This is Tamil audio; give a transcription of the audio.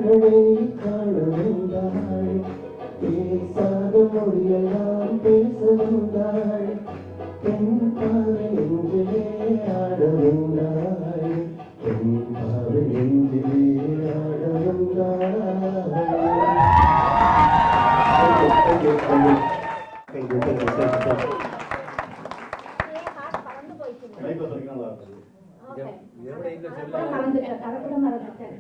கண்களை காணவந்தாள் பேசாத மொழியெல்லாம் பேச வந்தாள் என் பாவை நெஞ்சிலே ஆட வந்தாள் என் பாவை நெஞ்சிலே ஆட வந்தாள். மறந்துட்டேன்.